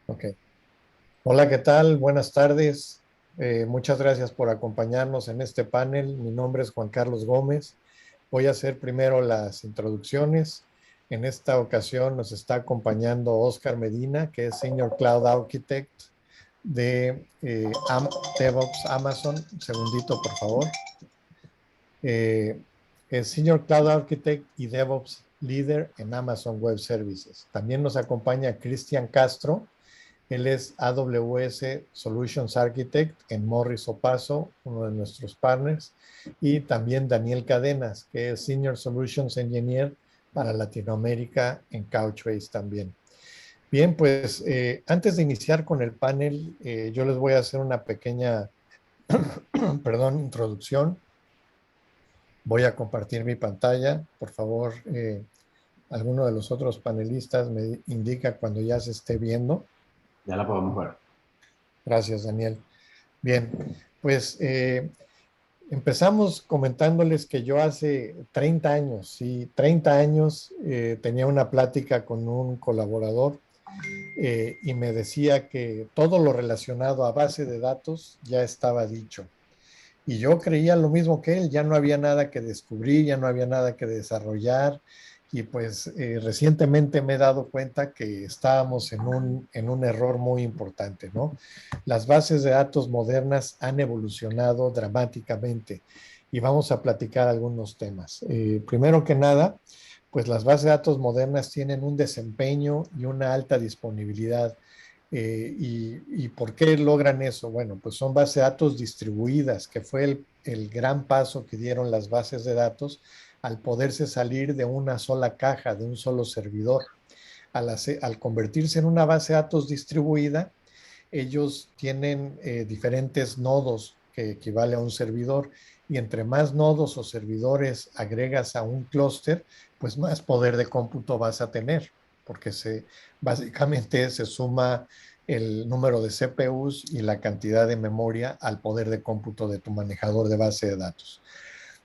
Ok. Hola, ¿qué tal? Buenas tardes. Muchas gracias por acompañarnos en este panel. Mi nombre es Juan Carlos Gómez. Voy a hacer primero las introducciones. En esta ocasión nos está acompañando Oscar Medina, que es Senior Cloud Architect de DevOps Amazon. Un segundito, por favor. Eh, es Senior Cloud Architect y DevOps Leader en Amazon Web Services. También nos acompaña Cristian Castro. Él es AWS Solutions Architect en Morris Opaso, uno de nuestros partners, y también Daniel Cadenas, que es Senior Solutions Engineer para Latinoamérica en Couchbase también. Bien, pues antes de iniciar con el panel, yo les voy a hacer una pequeña, perdón, introducción. Voy a compartir mi pantalla. Por favor, alguno de los otros panelistas me indica cuando ya se esté viendo. Ya la podemos ver. Gracias, Daniel. Bien, pues empezamos comentándoles que yo hace 30 años, sí, 30 años tenía una plática con un colaborador y me decía que todo lo relacionado a base de datos ya estaba dicho. Y yo creía lo mismo que él, ya no había nada que descubrir, ya no había nada que desarrollar. Y pues recientemente me he dado cuenta que estábamos en un error muy importante, ¿no? Las bases de datos modernas han evolucionado dramáticamente y vamos a platicar algunos temas. Primero que nada, pues las bases de datos modernas tienen un desempeño y una alta disponibilidad. ¿Y por qué logran eso? Bueno, pues son bases de datos distribuidas, que fue el gran paso que dieron las bases de datos al poderse salir de una sola caja, de un solo servidor. Al convertirse en una base de datos distribuida, ellos tienen diferentes nodos que equivale a un servidor y entre más nodos o servidores agregas a un clúster, pues más poder de cómputo vas a tener, porque básicamente se suma el número de CPUs y la cantidad de memoria al poder de cómputo de tu manejador de base de datos.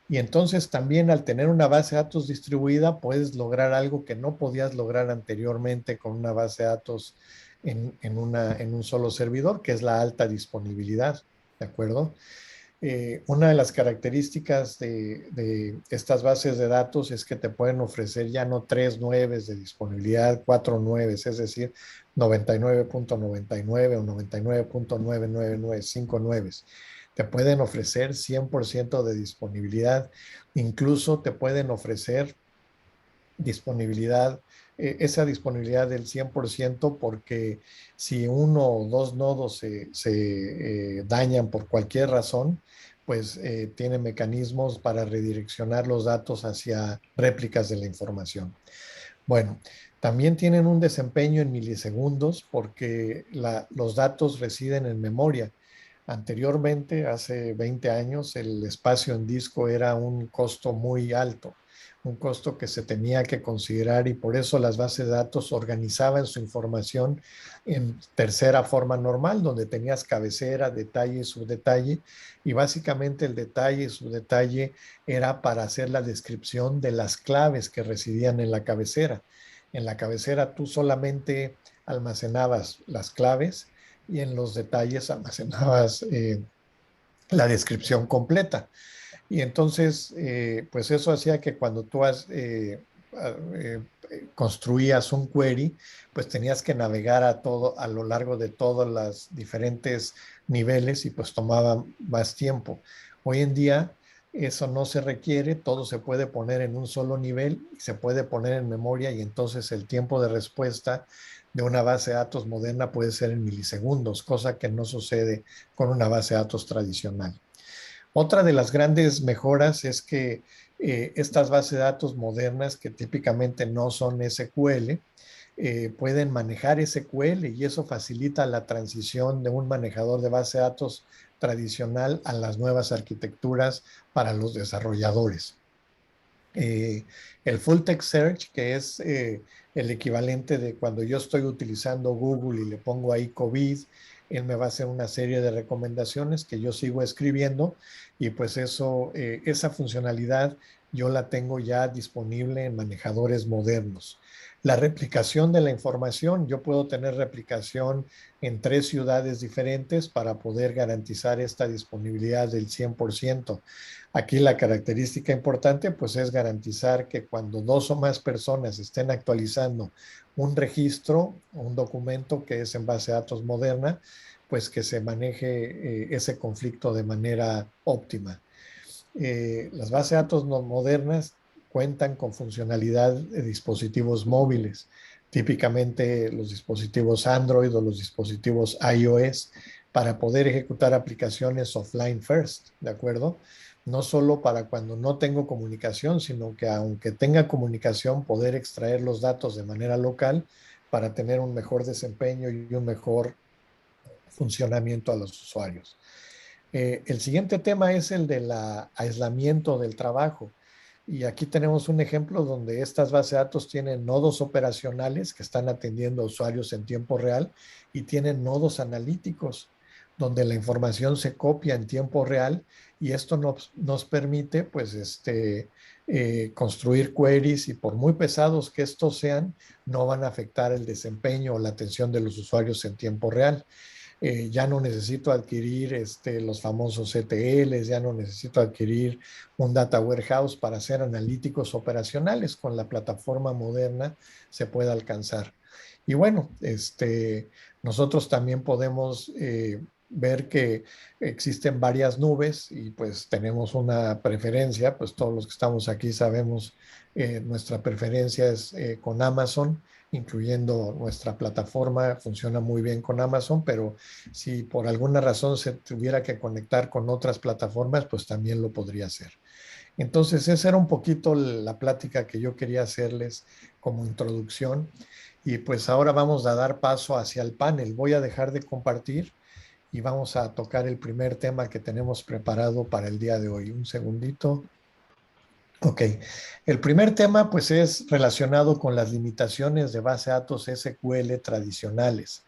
Y entonces también al tener una base de datos distribuida, puedes lograr algo que no podías lograr anteriormente con una base de datos en un solo servidor, que es la alta disponibilidad. ¿De acuerdo? Una de las características de estas bases de datos es que te pueden ofrecer ya no tres nueves de disponibilidad, cuatro nueves, es decir, 99.99 o 99.999, nueves. Te pueden ofrecer 100% de disponibilidad, incluso te pueden ofrecer disponibilidad, esa disponibilidad del 100% porque si uno o dos nodos se dañan por cualquier razón, pues tiene mecanismos para redireccionar los datos hacia réplicas de la información. Bueno, también tienen un desempeño en milisegundos porque los datos residen en memoria. Anteriormente, hace 20 años, el espacio en disco era un costo muy alto, un costo que se tenía que considerar y por eso las bases de datos organizaban su información en tercera forma normal, donde tenías cabecera, detalle y subdetalle, y básicamente el detalle y subdetalle era para hacer la descripción de las claves que residían en la cabecera. En la cabecera tú solamente almacenabas las claves y en los detalles almacenabas la descripción completa. Y entonces, pues eso hacía que cuando tú construías un query, pues tenías que navegar a lo largo de todos los diferentes niveles y pues tomaba más tiempo. Hoy en día eso no se requiere, todo se puede poner en un solo nivel y se puede poner en memoria y entonces el tiempo de respuesta de una base de datos moderna puede ser en milisegundos, cosa que no sucede con una base de datos tradicional. Otra de las grandes mejoras es que estas bases de datos modernas, que típicamente no son SQL, pueden manejar SQL y eso facilita la transición de un manejador de base de datos tradicional a las nuevas arquitecturas para los desarrolladores. Eh, el Full Text Search, que es el equivalente de cuando yo estoy utilizando Google y le pongo ahí COVID, él me va a hacer una serie de recomendaciones que yo sigo escribiendo y pues eso, esa funcionalidad yo la tengo ya disponible en manejadores modernos. La replicación de la información, yo puedo tener replicación en 3 ciudades diferentes para poder garantizar esta disponibilidad del 100%. Aquí la característica importante pues es garantizar que cuando 2 o más personas estén actualizando un registro, un documento que es en base a datos moderna, pues que se maneje ese conflicto de manera óptima. Las bases de datos no modernas cuentan con funcionalidad de dispositivos móviles, típicamente los dispositivos Android o los dispositivos iOS, para poder ejecutar aplicaciones offline first, ¿de acuerdo? No solo para cuando no tengo comunicación, sino que aunque tenga comunicación, poder extraer los datos de manera local para tener un mejor desempeño y un mejor funcionamiento a los usuarios. El siguiente tema es el del aislamiento del trabajo. Y aquí tenemos un ejemplo donde estas bases de datos tienen nodos operacionales que están atendiendo a usuarios en tiempo real y tienen nodos analíticos donde la información se copia en tiempo real y esto nos permite pues construir queries y por muy pesados que estos sean, no van a afectar el desempeño o la atención de los usuarios en tiempo real. Ya no necesito adquirir los famosos ETLs, ya no necesito adquirir un data warehouse para hacer analíticos operacionales. Con la plataforma moderna se puede alcanzar. Y bueno, nosotros también podemos ver que existen varias nubes y pues tenemos una preferencia, pues todos los que estamos aquí sabemos nuestra preferencia es con Amazon, incluyendo nuestra plataforma, funciona muy bien con Amazon, pero si por alguna razón se tuviera que conectar con otras plataformas, pues también lo podría hacer. Entonces, esa era un poquito la plática que yo quería hacerles como introducción. Y pues ahora vamos a dar paso hacia el panel. Voy a dejar de compartir y vamos a tocar el primer tema que tenemos preparado para el día de hoy. Un segundito. Ok, el primer tema pues es relacionado con las limitaciones de base de datos SQL tradicionales.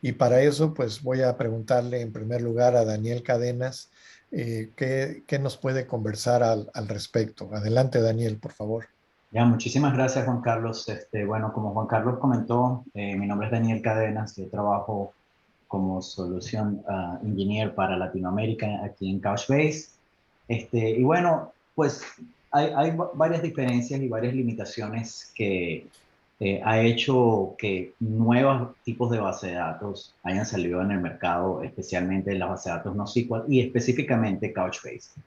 Y para eso pues voy a preguntarle en primer lugar a Daniel Cadenas qué nos puede conversar al respecto. Adelante Daniel, por favor. Ya, muchísimas gracias, Juan Carlos. Bueno, como Juan Carlos comentó, mi nombre es Daniel Cadenas, yo trabajo como Solution Engineer para Latinoamérica aquí en Couchbase. Y bueno, pues hay varias diferencias y varias limitaciones que ha hecho que nuevos tipos de base de datos hayan salido en el mercado, especialmente las bases de datos NoSQL y específicamente Couchbase.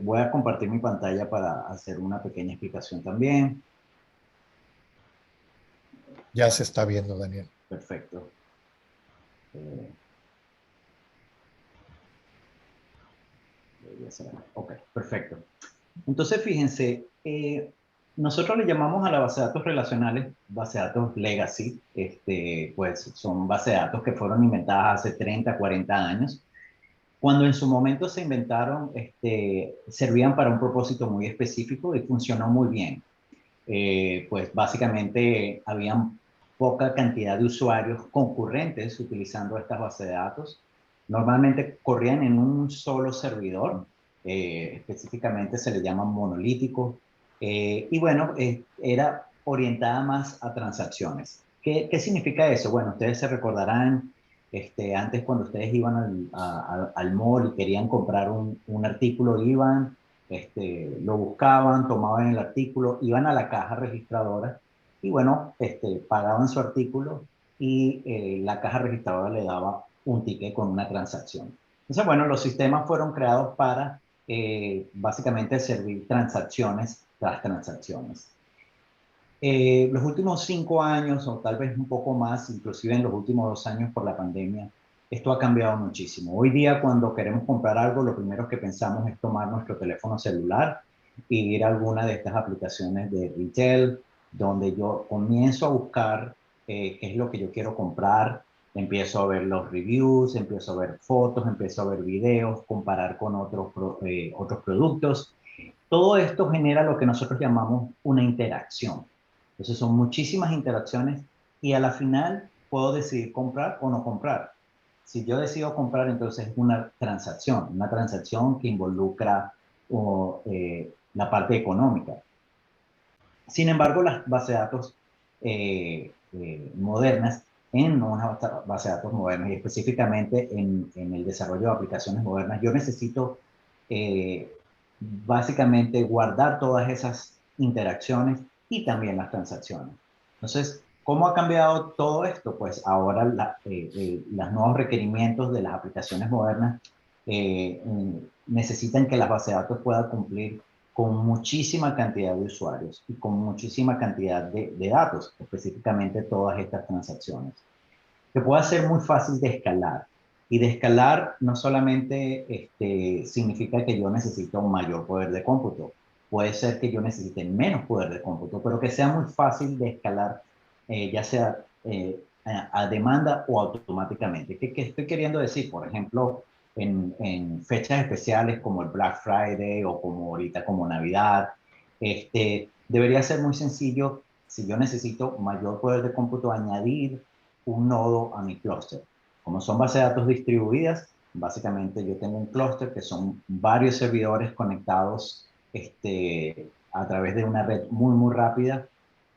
Voy a compartir mi pantalla para hacer una pequeña explicación también. Ya se está viendo, Daniel. Perfecto. Eh, ok, perfecto. Entonces, fíjense, nosotros le llamamos a la base de datos relacionales base de datos legacy. Pues son bases de datos que fueron inventadas hace 30, 40 años. Cuando en su momento se inventaron, servían para un propósito muy específico y funcionó muy bien. Pues básicamente habían poca cantidad de usuarios concurrentes utilizando estas bases de datos. Normalmente corrían en un solo servidor, específicamente se le llama monolítico, y bueno, era orientada más a transacciones. ¿Qué significa eso? Bueno, ustedes se recordarán, antes cuando ustedes iban al mall y querían comprar un artículo, iban, lo buscaban, tomaban el artículo, iban a la caja registradora y bueno, pagaban su artículo y la caja registradora le daba un ticket con una transacción. Entonces, bueno, los sistemas fueron creados para básicamente servir transacciones tras transacciones. Los últimos 5 años, o tal vez un poco más, inclusive en los últimos 2 años por la pandemia, esto ha cambiado muchísimo. Hoy día, cuando queremos comprar algo, lo primero que pensamos es tomar nuestro teléfono celular e ir a alguna de estas aplicaciones de retail, donde yo comienzo a buscar qué es lo que yo quiero comprar, empiezo a ver los reviews, empiezo a ver fotos, empiezo a ver videos, comparar con otros productos. Todo esto genera lo que nosotros llamamos una interacción. Entonces son muchísimas interacciones y a la final puedo decidir comprar o no comprar. Si yo decido comprar, entonces es una transacción que involucra la parte económica. Sin embargo, las bases de datos modernas en una base de datos moderna y específicamente en el desarrollo de aplicaciones modernas. Yo necesito básicamente guardar todas esas interacciones y también las transacciones. Entonces, ¿cómo ha cambiado todo esto? Pues ahora los nuevos requerimientos de las aplicaciones modernas necesitan que las bases de datos puedan cumplir con muchísima cantidad de usuarios y con muchísima cantidad de datos, específicamente todas estas transacciones, que pueda ser muy fácil de escalar. Y de escalar no solamente significa que yo necesito un mayor poder de cómputo, puede ser que yo necesite menos poder de cómputo, pero que sea muy fácil de escalar, ya sea a demanda o automáticamente. ¿Qué estoy queriendo decir? Por ejemplo, en fechas especiales como el Black Friday o como ahorita como Navidad, debería ser muy sencillo, si yo necesito mayor poder de cómputo, añadir un nodo a mi clúster. Como son bases de datos distribuidas, básicamente yo tengo un clúster que son varios servidores conectados a través de una red muy, muy rápida.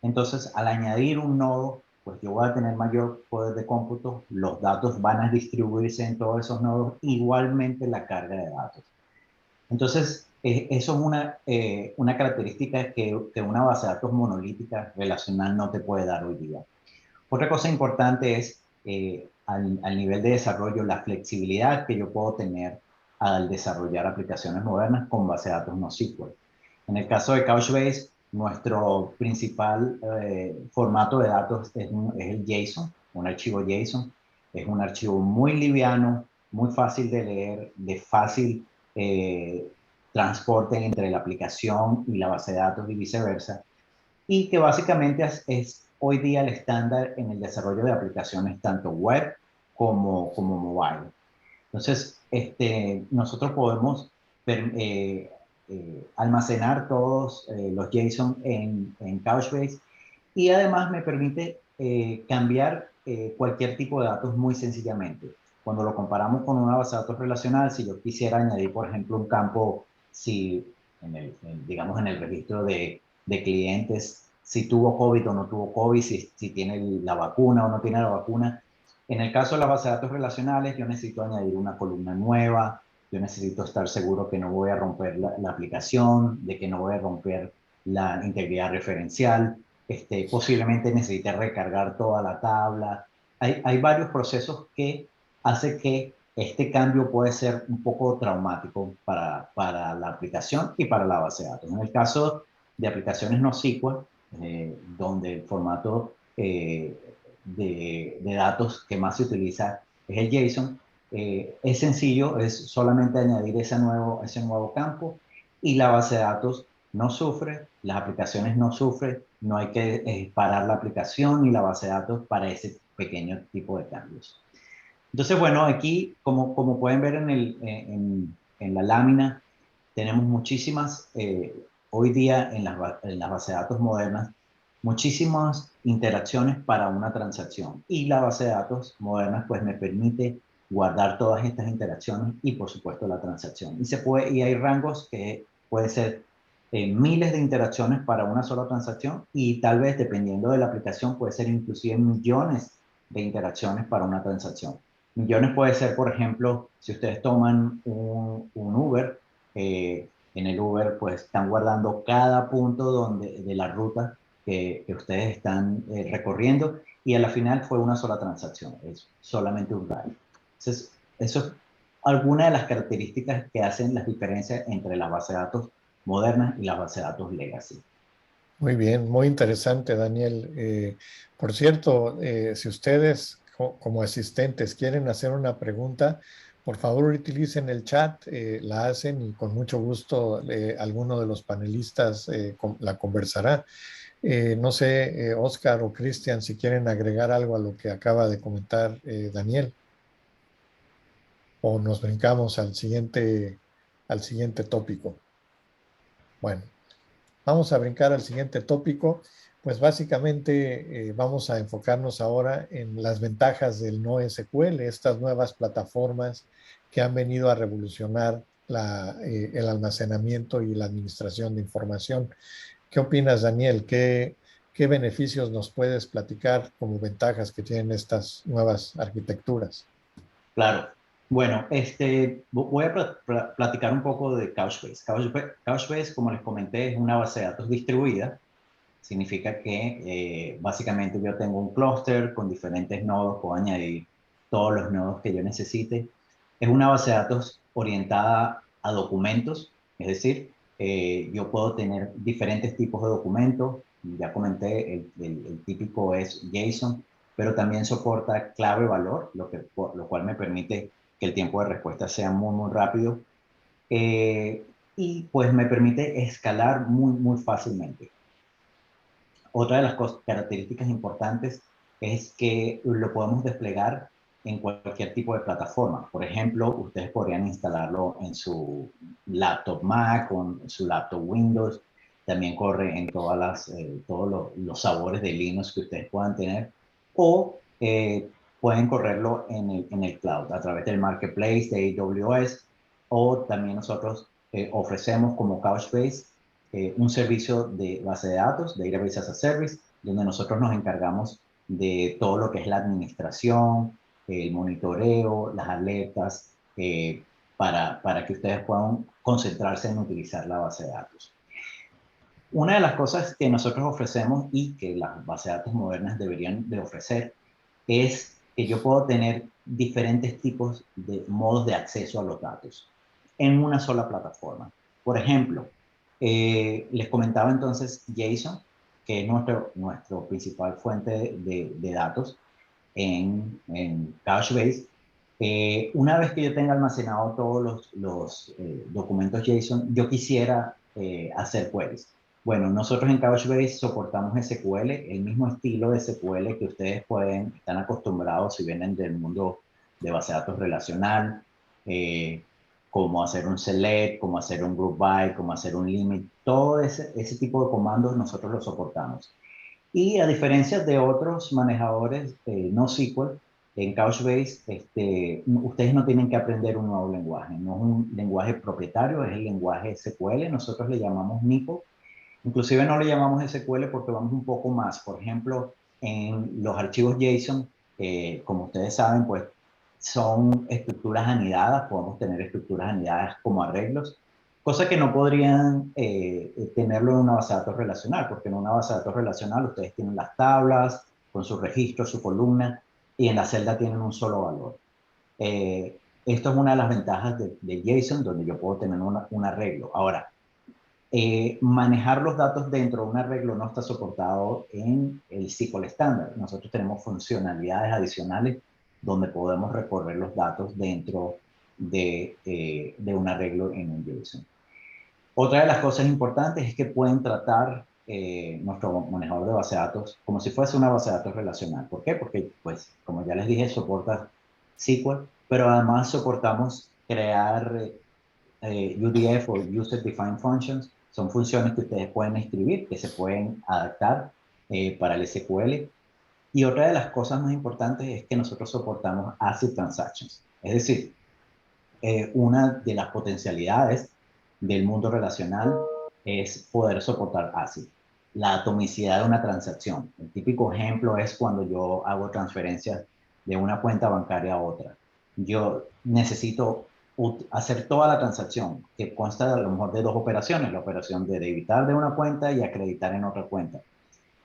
Entonces, al añadir un nodo, pues yo voy a tener mayor poder de cómputo, los datos van a distribuirse en todos esos nodos, igualmente la carga de datos. Entonces, eso es una característica que una base de datos monolítica relacional no te puede dar hoy día. Otra cosa importante es al nivel de desarrollo, la flexibilidad que yo puedo tener al desarrollar aplicaciones modernas con base de datos NoSQL. En el caso de Couchbase, nuestro principal formato de datos es el JSON, un archivo JSON. Es un archivo muy liviano, muy fácil de leer, de fácil eh, transporte entre la aplicación y la base de datos y viceversa, y que básicamente es hoy día el estándar en el desarrollo de aplicaciones tanto web como mobile. Entonces, nosotros podemos almacenar todos los JSON en Couchbase, y además me permite cambiar cualquier tipo de datos muy sencillamente. Cuando lo comparamos con una base de datos relacional, si yo quisiera añadir, por ejemplo, un campo, si digamos en el registro de clientes, si tuvo COVID o no tuvo COVID, si tiene la vacuna o no tiene la vacuna. En el caso de las bases de datos relacionales, yo necesito añadir una columna nueva, yo necesito estar seguro que no voy a romper la aplicación, de que no voy a romper la integridad referencial, posiblemente necesite recargar toda la tabla. Hay varios procesos que hacen que este cambio puede ser un poco traumático para la aplicación y para la base de datos. En el caso de aplicaciones NoSQL, donde el formato de datos que más se utiliza es el JSON, es sencillo, es solamente añadir ese nuevo campo y la base de datos no sufre, las aplicaciones no sufren, no hay que parar la aplicación ni la base de datos para ese pequeño tipo de cambios. Entonces, bueno, aquí, como pueden ver en la lámina, tenemos muchísimas, hoy día en las bases de datos modernas, muchísimas interacciones para una transacción. Y la base de datos moderna pues me permite guardar todas estas interacciones y por supuesto la transacción. Y hay rangos que puede ser miles de interacciones para una sola transacción, y tal vez dependiendo de la aplicación puede ser inclusive millones de interacciones para una transacción. Millones puede ser, por ejemplo, si ustedes toman un Uber, en el Uber pues están guardando cada punto de la ruta que ustedes están recorriendo, y a la final fue una sola transacción, es solamente un ride. Entonces, eso es alguna de las características que hacen las diferencias entre las bases de datos modernas y las bases de datos legacy. Muy bien, muy interesante, Daniel. Por cierto, si ustedes como asistentes quieren hacer una pregunta, por favor utilicen el chat, la hacen y con mucho gusto alguno de los panelistas la conversará. No sé, Oscar o Cristian, si quieren agregar algo a lo que acaba de comentar Daniel, o nos brincamos al siguiente tópico. Bueno. Vamos a brincar al siguiente tópico. Pues básicamente vamos a enfocarnos ahora en las ventajas del NoSQL, estas nuevas plataformas que han venido a revolucionar el almacenamiento y la administración de información. ¿Qué opinas, Daniel? ¿Qué ¿qué beneficios nos puedes platicar como ventajas que tienen estas nuevas arquitecturas? Claro. Bueno, voy a platicar un poco de Couchbase. Couchbase, como les comenté, es una base de datos distribuida. Significa que básicamente yo tengo un clúster con diferentes nodos, puedo añadir todos los nodos que yo necesite. Es una base de datos orientada a documentos, es decir, yo puedo tener diferentes tipos de documentos. Ya comenté, el típico es JSON, pero también soporta clave-valor, lo cual me permite que el tiempo de respuesta sea muy, muy rápido. Y pues me permite escalar muy, muy fácilmente. Otra de las características importantes es que lo podemos desplegar en cualquier tipo de plataforma. Por ejemplo, ustedes podrían instalarlo en su laptop Mac, con su laptop Windows. También corre en todos los sabores de Linux que ustedes puedan tener. O pueden correrlo en el cloud a través del marketplace de AWS. O también nosotros ofrecemos como Couchbase un servicio de base de datos, de Database as a Service, donde nosotros nos encargamos de todo lo que es la administración, el monitoreo, las alertas, para que ustedes puedan concentrarse en utilizar la base de datos. Una de las cosas que nosotros ofrecemos y que las bases de datos modernas deberían de ofrecer es que yo puedo tener diferentes tipos de modos de acceso a los datos en una sola plataforma. Por ejemplo, les comentaba entonces JSON, que es nuestro principal fuente de datos en Couchbase. Una vez que yo tenga almacenado todos los documentos JSON, yo quisiera hacer queries. Bueno, nosotros en Couchbase soportamos SQL, el mismo estilo de SQL que ustedes están acostumbrados si vienen del mundo de base de datos relacional, eh, como hacer un select, como hacer un group by, como hacer un limit, todo ese tipo de comandos nosotros los soportamos. Y a diferencia de otros manejadores no SQL, en Couchbase, ustedes no tienen que aprender un nuevo lenguaje. No es un lenguaje propietario, es el lenguaje SQL. Nosotros le llamamos NIPO. Inclusive no le llamamos SQL porque vamos un poco más. Por ejemplo, en los archivos JSON, como ustedes saben, pues son estructuras anidadas. Podemos tener estructuras anidadas como arreglos, cosa que no podrían tenerlo en una base de datos relacional, porque en una base de datos relacional ustedes tienen las tablas con su registro, su columna, y en la celda tienen un solo valor. Esto es una de las ventajas de JSON, donde yo puedo tener un arreglo. Ahora, manejar los datos dentro de un arreglo no está soportado en el SQL estándar. Nosotros tenemos funcionalidades adicionales donde podemos recorrer los datos dentro de un arreglo en un JSON. Otra de las cosas importantes es que pueden tratar nuestro manejador de base de datos como si fuese una base de datos relacional. ¿Por qué? Porque, pues, como ya les dije, soporta SQL, pero además soportamos crear UDF o User Defined Functions. Son funciones que ustedes pueden escribir, que se pueden adaptar para el SQL. Y otra de las cosas más importantes es que nosotros soportamos ACID Transactions. Es decir, una de las potencialidades del mundo relacional es poder soportar ACID. La atomicidad de una transacción. El típico ejemplo es cuando yo hago transferencias de una cuenta bancaria a otra. Yo necesito hacer toda la transacción, que consta a lo mejor de dos operaciones, la operación de debitar de una cuenta y acreditar en otra cuenta.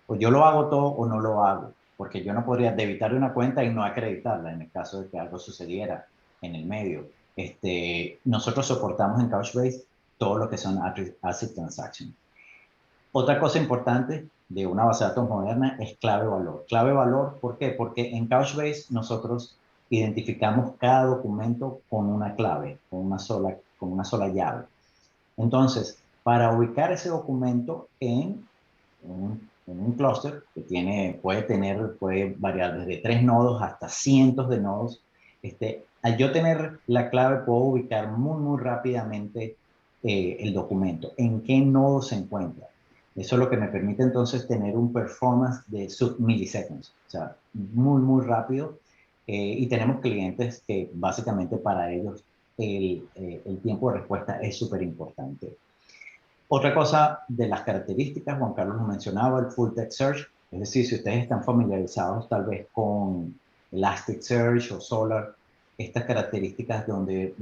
Pues yo lo hago todo o no lo hago, porque yo no podría debitar de una cuenta y no acreditarla en el caso de que algo sucediera en el medio. Nosotros soportamos en Couchbase todo lo que son ACID transactions. Otra cosa importante de una base de datos moderna es clave-valor. Clave-valor, ¿por qué? Porque en Couchbase nosotros identificamos cada documento con una clave, con una sola llave. Entonces, para ubicar ese documento en un clúster que puede variar desde 3 nodos hasta cientos de nodos, al yo tener la clave puedo ubicar muy, muy rápidamente el documento, en qué nodo se encuentra. Eso es lo que me permite entonces tener un performance de sub-milliseconds, o sea, muy, muy rápido. Y tenemos clientes que básicamente para ellos el tiempo de respuesta es súper importante. Otra cosa de las características, Juan Carlos lo mencionaba, el Full Text Search, es decir, si ustedes están familiarizados tal vez con Elasticsearch o Solr, estas características donde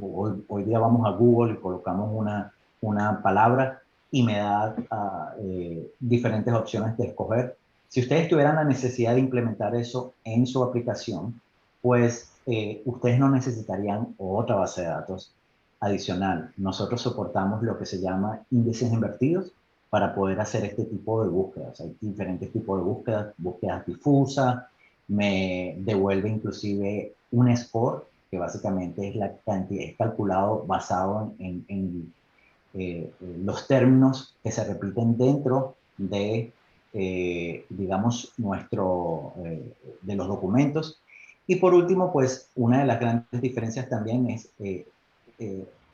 hoy día vamos a Google y colocamos una palabra y me da diferentes opciones de escoger. Si ustedes tuvieran la necesidad de implementar eso en su aplicación, pues ustedes no necesitarían otra base de datos adicional. Nosotros soportamos lo que se llama índices invertidos para poder hacer este tipo de búsquedas. Hay diferentes tipos de búsquedas, búsquedas difusas, me devuelve inclusive un score, que básicamente es la cantidad, es calculado basado en los términos que se repiten dentro de, digamos, de los documentos. Y por último, pues una de las grandes diferencias también es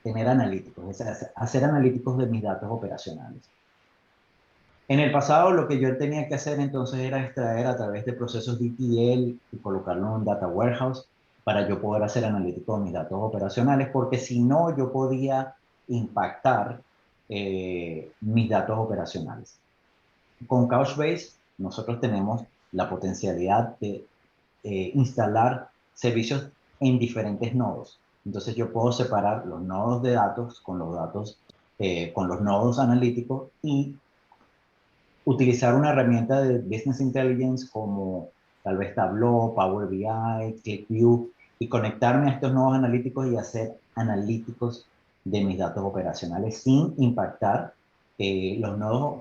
tener analíticos, es hacer analíticos de mis datos operacionales. En el pasado lo que yo tenía que hacer entonces era extraer a través de procesos de ETL y colocarlo en un data warehouse para yo poder hacer analítico de mis datos operacionales, porque si no yo podía impactar mis datos operacionales. Con Couchbase nosotros tenemos la potencialidad de instalar servicios en diferentes nodos. Entonces yo puedo separar los nodos de datos, con los nodos analíticos y utilizar una herramienta de Business Intelligence como tal vez Tableau, Power BI, ClickView, y conectarme a estos nodos analíticos y hacer analíticos de mis datos operacionales sin impactar los nodos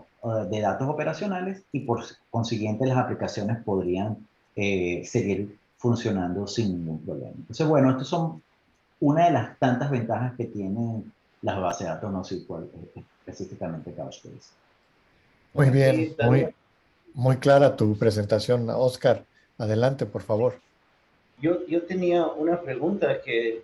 de datos operacionales, y por consiguiente las aplicaciones podrían seguir funcionando sin ningún problema. Entonces, bueno, estos son una de las tantas ventajas que tienen las bases de datos NoSQL, específicamente Couchbase. Muy bien, Sí, también. muy clara tu presentación, Oscar. Adelante, por favor. Yo tenía una pregunta que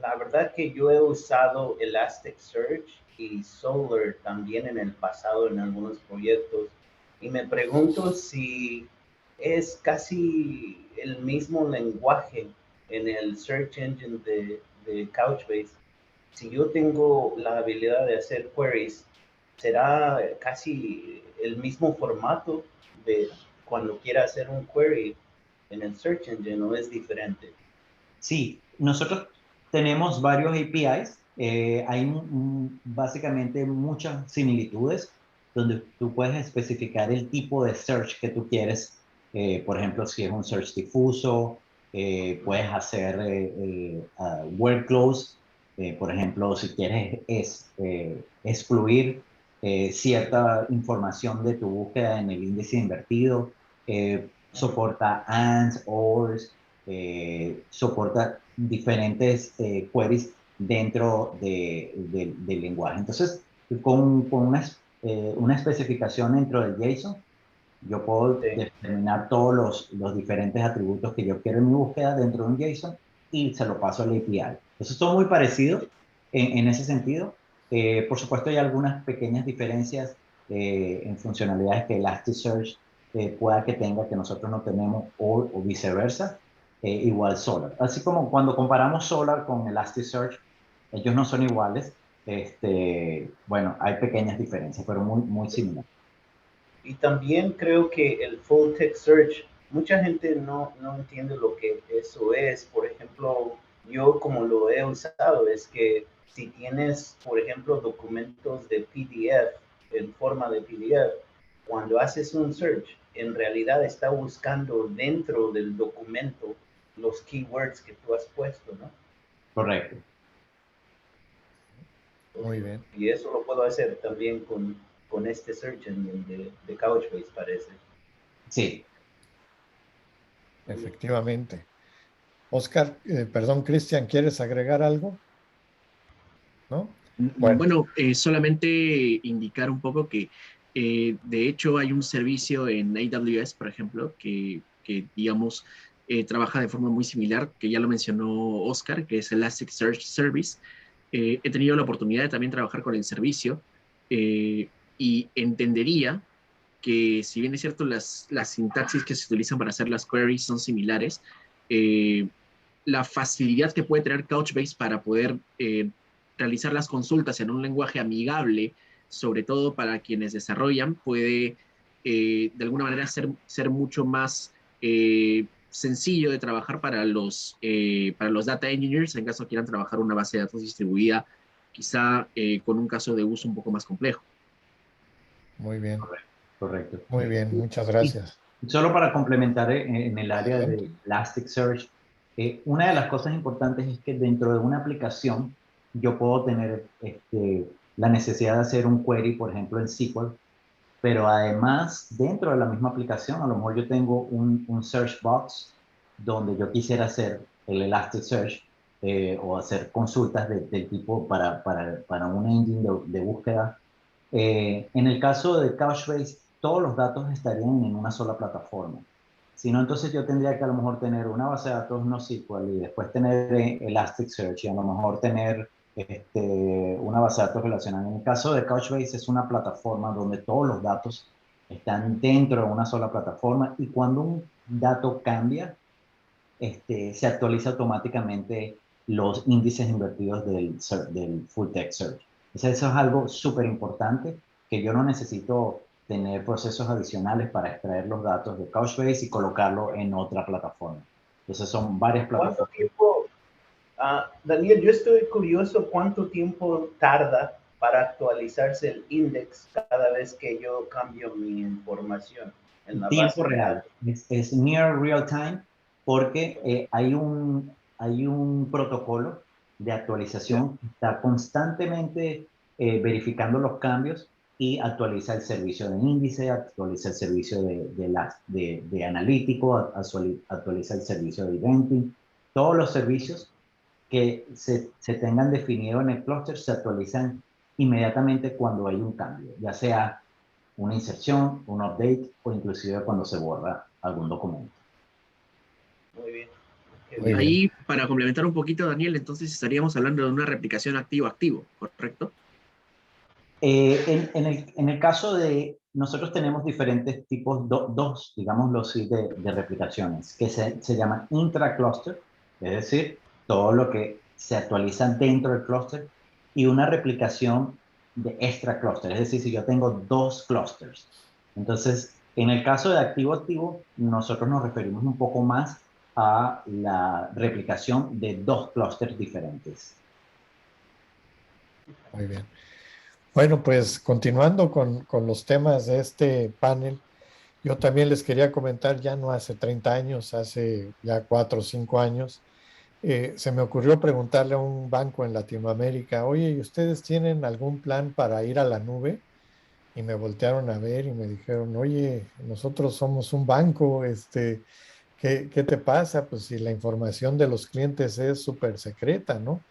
la verdad que yo he usado Elasticsearch y Solr también en el pasado en algunos proyectos, y me pregunto si es casi el mismo lenguaje en el search engine de Couchbase. Si yo tengo la habilidad de hacer queries, será casi el mismo formato de cuando quiera hacer un query en el search engine, ¿o es diferente? Sí, nosotros tenemos varios APIs. Hay básicamente muchas similitudes donde tú puedes especificar el tipo de search que tú quieres. Por ejemplo, si es un search difuso, puedes hacer workflows. Por ejemplo, si quieres excluir cierta información de tu búsqueda en el índice invertido, soporta ANDs, ORs, soporta diferentes queries dentro del lenguaje. Entonces, con una especificación dentro del JSON, yo puedo Sí. determinar todos los diferentes atributos que yo quiero en mi búsqueda dentro de un JSON y se lo paso al API. Entonces, son muy parecidos en ese sentido. Por supuesto, hay algunas pequeñas diferencias en funcionalidades que Elasticsearch pueda que tenga que nosotros no tenemos, o viceversa, igual Solr. Así como cuando comparamos Solr con Elasticsearch, ellos no son iguales. Bueno, hay pequeñas diferencias, pero muy similares. Y también creo que el full text search, mucha gente no entiende lo que eso es. Por ejemplo, yo como lo he usado es que si tienes, por ejemplo, documentos de PDF en forma de PDF, cuando haces un search, en realidad está buscando dentro del documento los keywords que tú has puesto, ¿no? Correcto. Muy bien. Y eso lo puedo hacer también con este search engine de Couchbase, parece. Sí. Efectivamente. Oscar, perdón, Cristian, ¿quieres agregar algo? ¿No? Bueno, Bueno, solamente indicar un poco que de hecho hay un servicio en AWS, por ejemplo, que digamos, trabaja de forma muy similar, que ya lo mencionó Oscar, que es Elasticsearch Service. He tenido la oportunidad de también trabajar con el servicio y entendería que si bien es cierto las sintaxis que se utilizan para hacer las queries son similares, la facilidad que puede tener Couchbase para poder realizar las consultas en un lenguaje amigable, sobre todo para quienes desarrollan, puede de alguna manera ser mucho más sencillo de trabajar para los data engineers en caso quieran trabajar una base de datos distribuida, quizá con un caso de uso un poco más complejo. Muy bien. Correcto. Muy bien, muchas Y gracias. solo para complementar en el área Adelante. de Elasticsearch, una de las cosas importantes es que dentro de una aplicación yo puedo tener la necesidad de hacer un query, por ejemplo, en SQL, pero además dentro de la misma aplicación, a lo mejor yo tengo un search box donde yo quisiera hacer el Elasticsearch o hacer consultas del tipo para un engine de búsqueda. En el caso de Couchbase, todos los datos estarían en una sola plataforma. Si no, entonces yo tendría que a lo mejor tener una base de datos NoSQL y después tener Elasticsearch y a lo mejor tener una base de datos relacional. En el caso de Couchbase es una plataforma donde todos los datos están dentro de una sola plataforma y cuando un dato cambia, se actualiza automáticamente los índices invertidos del full text search. Eso es algo súper importante que yo no necesito tener procesos adicionales para extraer los datos de Couchbase y colocarlo en otra plataforma. Entonces son varias ¿Cuánto plataformas. tiempo, Daniel, yo estoy curioso cuánto tiempo tarda para actualizarse el index cada vez que yo cambio mi información en la Tiempo base de real, datos? es near real time porque hay un protocolo de actualización que está constantemente verificando los cambios y actualiza el servicio de índice, actualiza el servicio de analítico, actualiza el servicio de eventing. Todos los servicios que se tengan definido en el clúster se actualizan inmediatamente cuando hay un cambio, ya sea una inserción, un update o inclusive cuando se borra algún documento. Muy bien. Qué Muy bien. bien. Ahí, para complementar un poquito, Daniel, entonces estaríamos hablando de una replicación activo-activo, ¿correcto? En el caso de, nosotros tenemos diferentes tipos, dos, digámoslo así, de replicaciones, que se llaman intra-cluster, es decir, todo lo que se actualiza dentro del clúster, y una replicación de extra-cluster, es decir, si yo tengo dos clusters. Entonces, en el caso de activo-activo, nosotros nos referimos un poco más a la replicación de dos clústeres diferentes. Muy bien. Bueno, pues continuando con los temas de este panel, yo también les quería comentar, ya no hace 30 años, hace ya 4 o 5 años, se me ocurrió preguntarle a un banco en Latinoamérica, oye, ¿y ustedes tienen algún plan para ir a la nube? Y me voltearon a ver y me dijeron, oye, nosotros somos un banco, ¿qué te pasa? Pues si la información de los clientes es súper secreta, ¿no?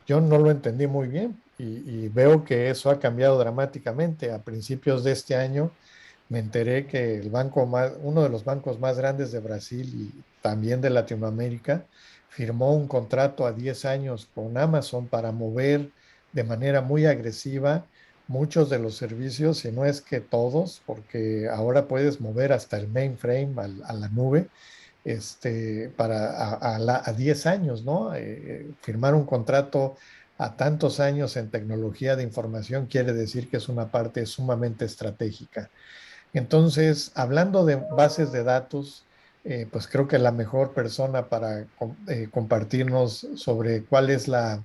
Yo no lo entendí muy bien y veo que eso ha cambiado dramáticamente. A principios de este año me enteré que uno de los bancos más grandes de Brasil y también de Latinoamérica firmó un contrato a 10 años con Amazon para mover de manera muy agresiva muchos de los servicios, si no es que todos, porque ahora puedes mover hasta el mainframe a la nube a 10 años, ¿no? Firmar un contrato a tantos años en tecnología de información quiere decir que es una parte sumamente estratégica. Entonces, hablando de bases de datos, pues creo que la mejor persona para compartirnos sobre cuál es la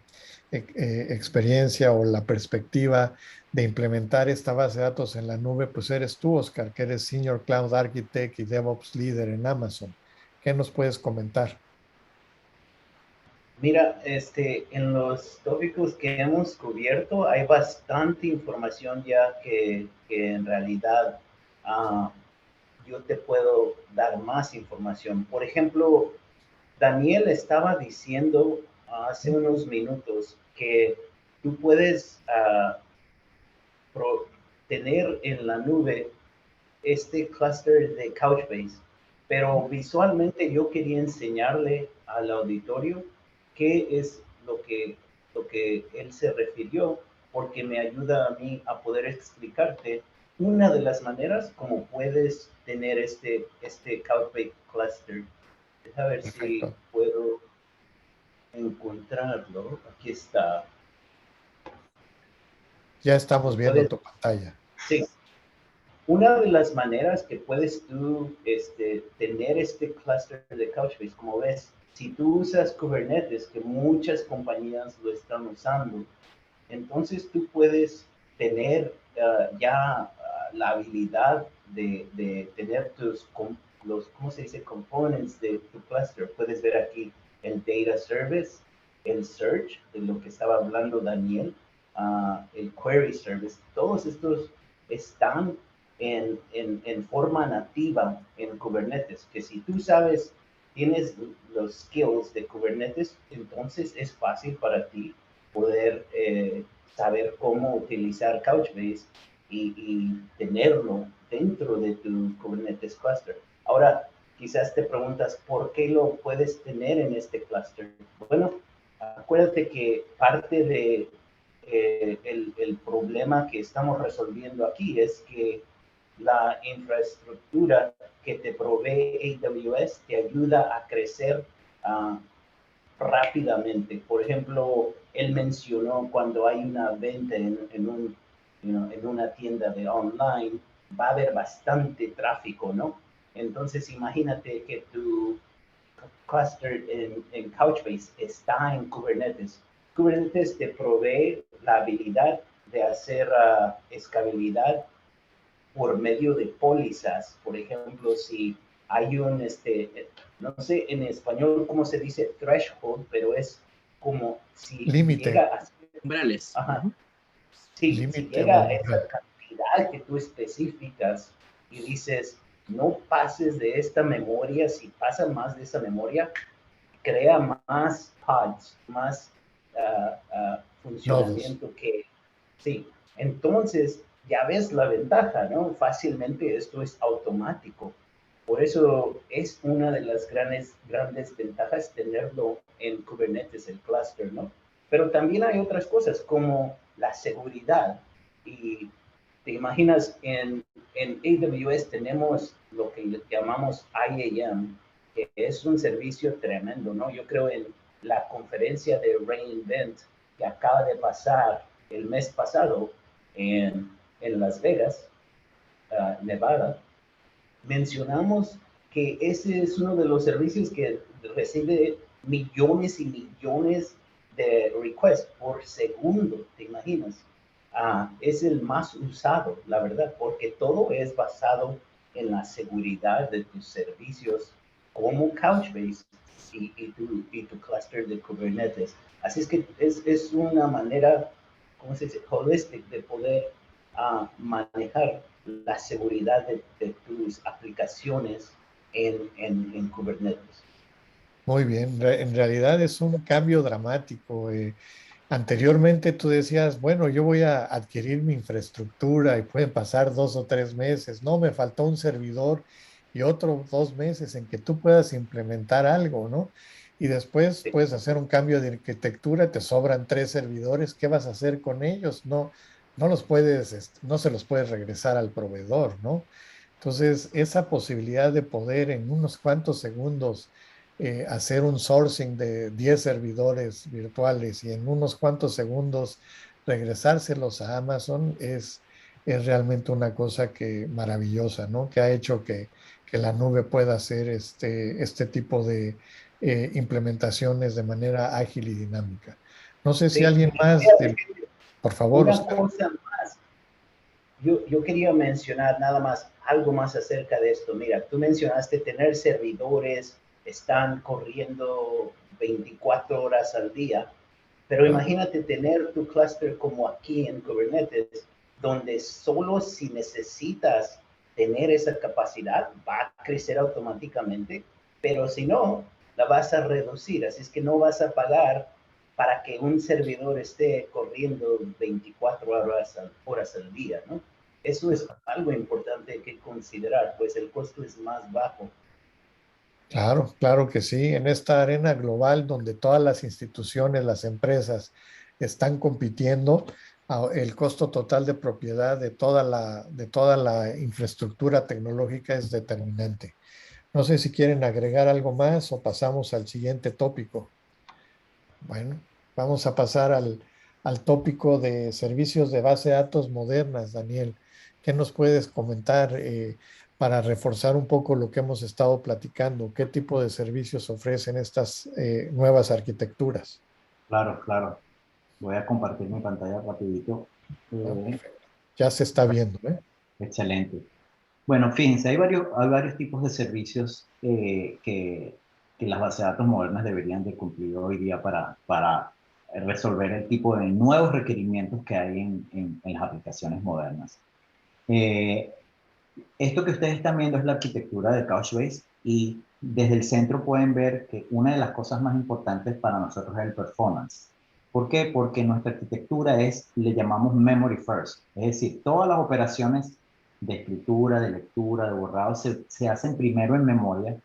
experiencia o la perspectiva de implementar esta base de datos en la nube, pues eres tú, Oscar, que eres Senior Cloud Architect y DevOps Leader en Amazon. ¿Qué nos puedes comentar? Mira, en los tópicos que hemos cubierto hay bastante información ya que en realidad yo te puedo dar más información. Por ejemplo, Daniel estaba diciendo hace unos minutos que tú puedes tener en la nube este cluster de Couchbase, pero visualmente yo quería enseñarle al auditorio qué es lo que él se refirió, porque me ayuda a mí a poder explicarte una de las maneras como puedes tener este Couchbase cluster. A ver si Perfecto. puedo. encontrarlo. Aquí está. Ya estamos viendo Puedes, tu pantalla. sí. Una de las maneras que puedes tú tener este cluster de Couchbase, como ves, si tú usas Kubernetes, que muchas compañías lo están usando, entonces tú puedes tener la habilidad de tener ¿cómo se dice? Components de tu cluster. Puedes ver aquí el data service, el search, de lo que estaba hablando Daniel, el query service. Todos estos están en forma nativa en Kubernetes, que si tú sabes, tienes los skills de Kubernetes, entonces es fácil para ti poder saber cómo utilizar Couchbase y tenerlo dentro de tu Kubernetes cluster. Ahora, quizás te preguntas, ¿por qué lo puedes tener en este cluster? Bueno, acuérdate que parte de el problema que estamos resolviendo aquí es que la infraestructura que te provee AWS te ayuda a crecer rápidamente. Por ejemplo, él mencionó cuando hay una venta en una tienda de online, va a haber bastante tráfico, ¿no? Entonces, imagínate que tu cluster en Couchbase está en Kubernetes. Kubernetes te provee la habilidad de hacer escalabilidad por medio de pólizas. Por ejemplo, si hay no sé en español cómo se dice threshold, pero es como si llega Límite. a... Umbrales. Ajá. Sí, si Límite o llega a esa umbral. cantidad que tú especificas y dices, no pases de esta memoria, si pasa más de esa memoria, crea más pods, más Nodos. funcionamiento que, sí. Entonces, ya ves la ventaja, ¿no? Fácilmente esto es automático. Por eso es una de las grandes ventajas tenerlo en Kubernetes, el cluster, ¿no? Pero también hay otras cosas como la seguridad. Y te imaginas, en AWS tenemos lo que llamamos IAM, que es un servicio tremendo, ¿no? Yo creo en la conferencia de re:Invent que acaba de pasar el mes pasado en Las Vegas, Nevada, mencionamos que ese es uno de los servicios que recibe millones y millones de requests por segundo, ¿te imaginas? Es el más usado, la verdad, porque todo es basado en la seguridad de tus servicios como Couchbase y tu cluster de Kubernetes. Así es que es una manera, ¿cómo se dice? Holistic de poder manejar la seguridad de tus aplicaciones en Kubernetes. Muy bien. En realidad es un cambio dramático. Anteriormente tú decías, bueno, yo voy a adquirir mi infraestructura y pueden pasar 2 o 3 meses. No, me faltó un servidor y otros 2 meses en que tú puedas implementar algo, ¿no? Y después Sí, puedes hacer un cambio de arquitectura, te sobran 3 servidores, ¿qué vas a hacer con ellos? No, no los puedes, no se los puedes regresar al proveedor, ¿no? Entonces, esa posibilidad de poder en unos cuantos segundos hacer un sourcing de 10 servidores virtuales y en unos cuantos segundos regresárselos a Amazon es realmente una cosa que maravillosa, ¿no? Que ha hecho que la nube pueda hacer este tipo de implementaciones de manera ágil y dinámica. No sé si sí. alguien más, Fíjate, por favor, una Oscar. cosa más, yo quería mencionar nada más, algo más acerca de esto. Mira, tú mencionaste tener servidores, están corriendo 24 horas al día, pero imagínate tener tu cluster como aquí en Kubernetes, donde solo si necesitas tener esa capacidad va a crecer automáticamente, pero si no, la vas a reducir. Así es que no vas a pagar para que un servidor esté corriendo 24 horas al día, ¿no? Eso es algo importante que considerar, pues el costo es más bajo. Claro, claro que sí. En esta arena global donde todas las instituciones, las empresas están compitiendo, el costo total de propiedad de toda la infraestructura tecnológica es determinante. No sé si quieren agregar algo más o pasamos al siguiente tópico. Bueno, vamos a pasar al tópico de servicios de base de datos modernas, Daniel. ¿Qué nos puedes comentar para reforzar un poco lo que hemos estado platicando? ¿Qué tipo de servicios ofrecen estas nuevas arquitecturas? Claro, claro. Voy a compartir mi pantalla rapidito. Ah, Eh, perfecto. Ya se está viendo, ¿eh? excelente. Bueno, fíjense, hay varios tipos de servicios que las bases de datos modernas deberían de cumplir hoy día para resolver el tipo de nuevos requerimientos que hay en las aplicaciones modernas. Eh, Esto que ustedes están viendo es la arquitectura de Couchbase y desde el centro pueden ver que una de las cosas más importantes para nosotros es el performance. ¿Por qué? Porque nuestra arquitectura le llamamos memory first, es decir, todas las operaciones de escritura, de lectura, de borrado se hacen primero en memoria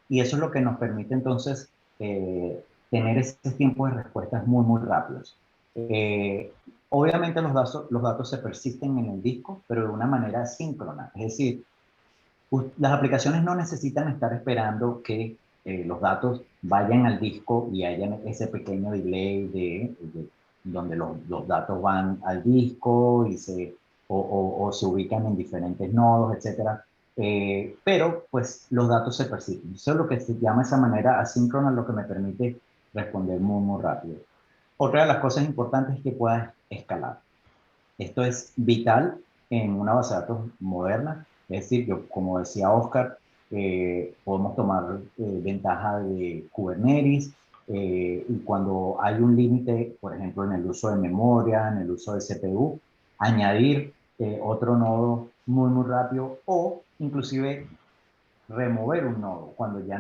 y eso es lo que nos permite entonces tener ese tiempo de respuestas muy, muy rápidos. Eh, Obviamente los datos se persisten en el disco, pero de una manera síncrona. Es decir, las aplicaciones no necesitan estar esperando que los datos vayan al disco y haya ese pequeño delay donde los datos van al disco y o se ubican en diferentes nodos, etcétera. Pero pues los datos se persisten. Eso es lo que se llama esa manera asíncrona, lo que me permite responder muy, muy rápido. Otra de las cosas importantes es que puedas escalar. Esto es vital en una base de datos moderna. Es decir, yo, como decía Oscar, podemos tomar ventaja de Kubernetes y cuando hay un límite, por ejemplo, en el uso de memoria, en el uso de CPU, añadir otro nodo muy, muy rápido o inclusive remover un nodo cuando ya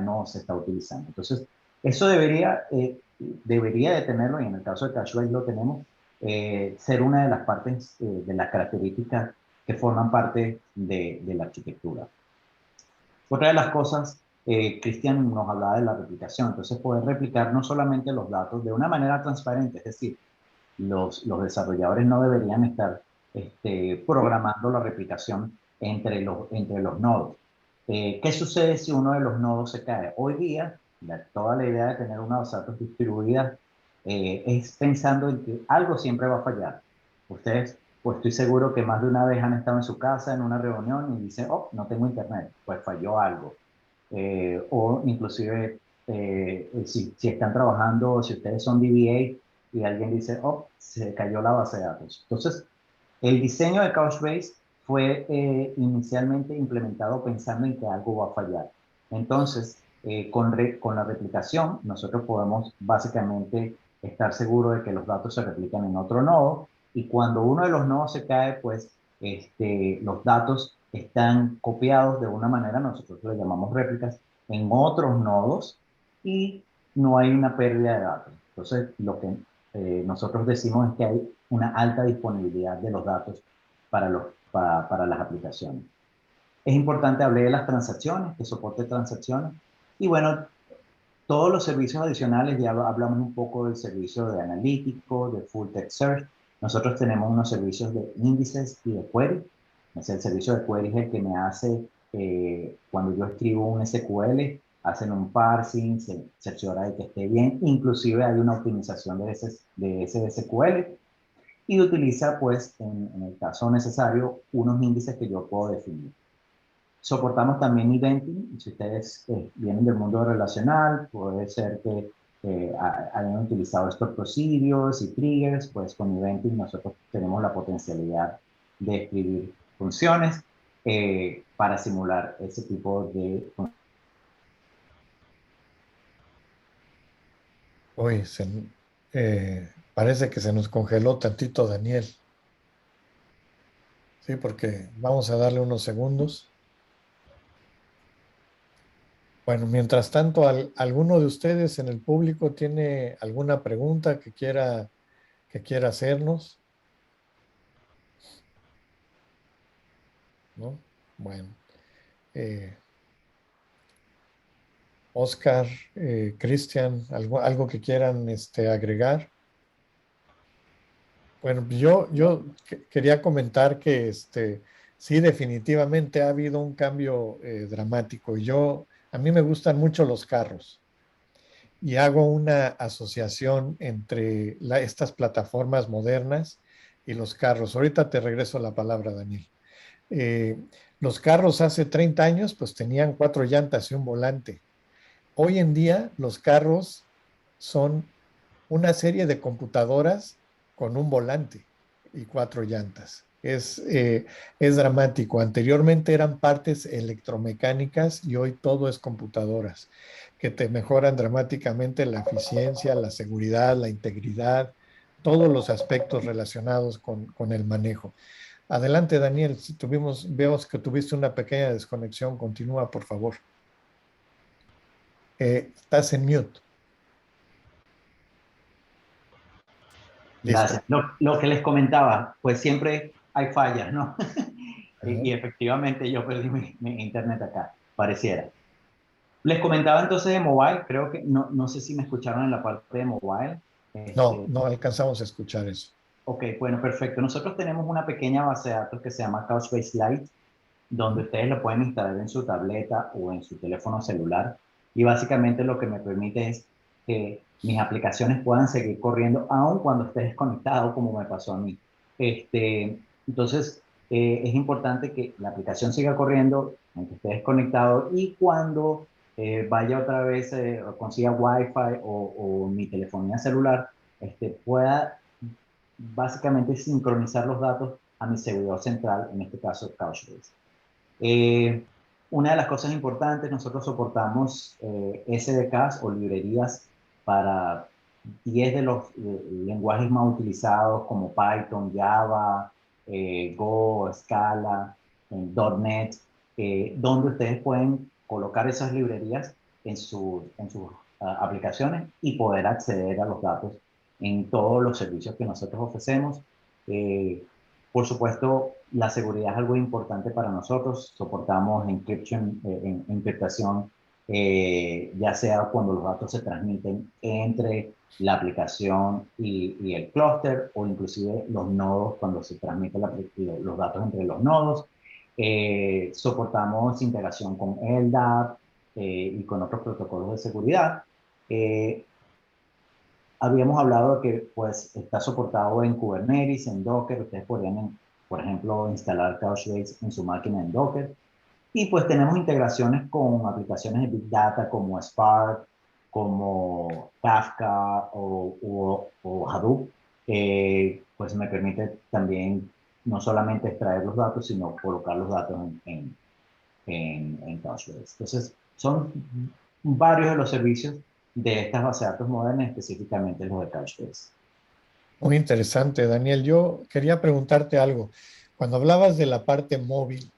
no se está utilizando. Entonces, eso debería de tenerlo, y en el caso de Cacheway lo tenemos, ser una de las partes de las características que forman parte de la arquitectura. Otra de las cosas, Cristian nos hablaba de la replicación, entonces poder replicar no solamente los datos de una manera transparente, es decir, los desarrolladores no deberían estar programando la replicación entre los nodos. ¿Qué sucede si uno de los nodos se cae? Hoy día, toda la idea de tener una base de datos distribuida es pensando en que algo siempre va a fallar. Ustedes, pues estoy seguro que más de una vez han estado en su casa en una reunión y dicen, oh, no tengo internet, pues falló algo. O inclusive si están trabajando, si ustedes son DBA y alguien dice, oh, se cayó la base de datos. Entonces, el diseño de Couchbase fue inicialmente implementado pensando en que algo va a fallar. Entonces, con la replicación, nosotros podemos básicamente estar seguros de que los datos se replican en otro nodo y cuando uno de los nodos se cae, pues los datos están copiados de una manera, nosotros le llamamos réplicas, en otros nodos y no hay una pérdida de datos. Entonces, lo que nosotros decimos es que hay una alta disponibilidad de los datos para las aplicaciones. Es importante hablar de las transacciones, que soporte transacciones. Y bueno, todos los servicios adicionales, ya hablamos un poco del servicio de analítico, de full text search. Nosotros tenemos unos servicios de índices y de query. El servicio de query es el que me hace, cuando yo escribo un SQL, hacen un parsing, se cerciora de que esté bien. Inclusive hay una optimización de ese SQL y utiliza, pues, en el caso necesario, unos índices que yo puedo definir. Soportamos también eventing. Si ustedes vienen del mundo relacional, puede ser que hayan utilizado estos procedures y triggers, pues con eventing nosotros tenemos la potencialidad de escribir funciones para simular ese tipo de... Uy, parece que se nos congeló tantito, Daniel. Sí, porque vamos a darle unos segundos. Bueno, mientras tanto, ¿alguno de ustedes en el público tiene alguna pregunta que quiera hacernos? ¿No? Bueno, eh, Oscar, Cristian, algo que quieran agregar. Bueno, yo quería comentar que sí, definitivamente ha habido un cambio dramático. A mí me gustan mucho los carros. y hago una asociación entre estas plataformas modernas y los carros. Ahorita te regreso la palabra, Daniel. Eh, los carros hace 30 años pues tenían 4 llantas y un volante. Hoy en día los carros son una serie de computadoras con un volante y 4 llantas. Es dramático. Anteriormente eran partes electromecánicas y hoy todo es computadoras que te mejoran dramáticamente la eficiencia, la seguridad, la integridad, todos los aspectos relacionados con el manejo. Adelante, Daniel. Si vemos que tuviste una pequeña desconexión, continúa, por favor. Estás en mute. Listo. Gracias. Lo que les comentaba, pues siempre hay fallas, ¿no? Y efectivamente yo perdí mi internet acá, pareciera. Les comentaba entonces de mobile, creo que no sé si me escucharon en la parte de mobile. No, no alcanzamos a escuchar eso. Ok, bueno, perfecto. Nosotros tenemos una pequeña base de datos que se llama Couchbase Lite, donde ustedes lo pueden instalar en su tableta o en su teléfono celular. Y básicamente lo que me permite es que mis aplicaciones puedan seguir corriendo aun cuando esté desconectado, como me pasó a mí. Entonces, es importante que la aplicación siga corriendo aunque esté desconectado y cuando vaya otra vez o consiga Wi-Fi o mi telefonía celular, pueda básicamente sincronizar los datos a mi servidor central, en este caso Couchbase. Una de las cosas importantes, nosotros soportamos SDKs o librerías para 10 de los lenguajes más utilizados como Python, Java, Go, Scala, .NET, donde ustedes pueden colocar esas librerías en sus aplicaciones y poder acceder a los datos en todos los servicios que nosotros ofrecemos. Por supuesto, la seguridad es algo importante para nosotros. Soportamos encriptación, ya sea cuando los datos se transmiten entre la aplicación y el clúster, o inclusive los nodos cuando se transmiten los datos entre los nodos. Soportamos integración con LDAP y con otros protocolos de seguridad. Habíamos hablado de que pues está soportado en Kubernetes, en Docker. Ustedes podrían, por ejemplo, instalar Couchbase en su máquina en Docker. Y pues tenemos integraciones con aplicaciones de Big Data como Spark, como Kafka o Hadoop. Pues me permite también no solamente extraer los datos, sino colocar los datos en Couchbase. Entonces, son varios de los servicios de estas bases de datos modernas, específicamente los de Couchbase. Muy interesante, Daniel. Yo quería preguntarte algo. Cuando hablabas de la parte móvil,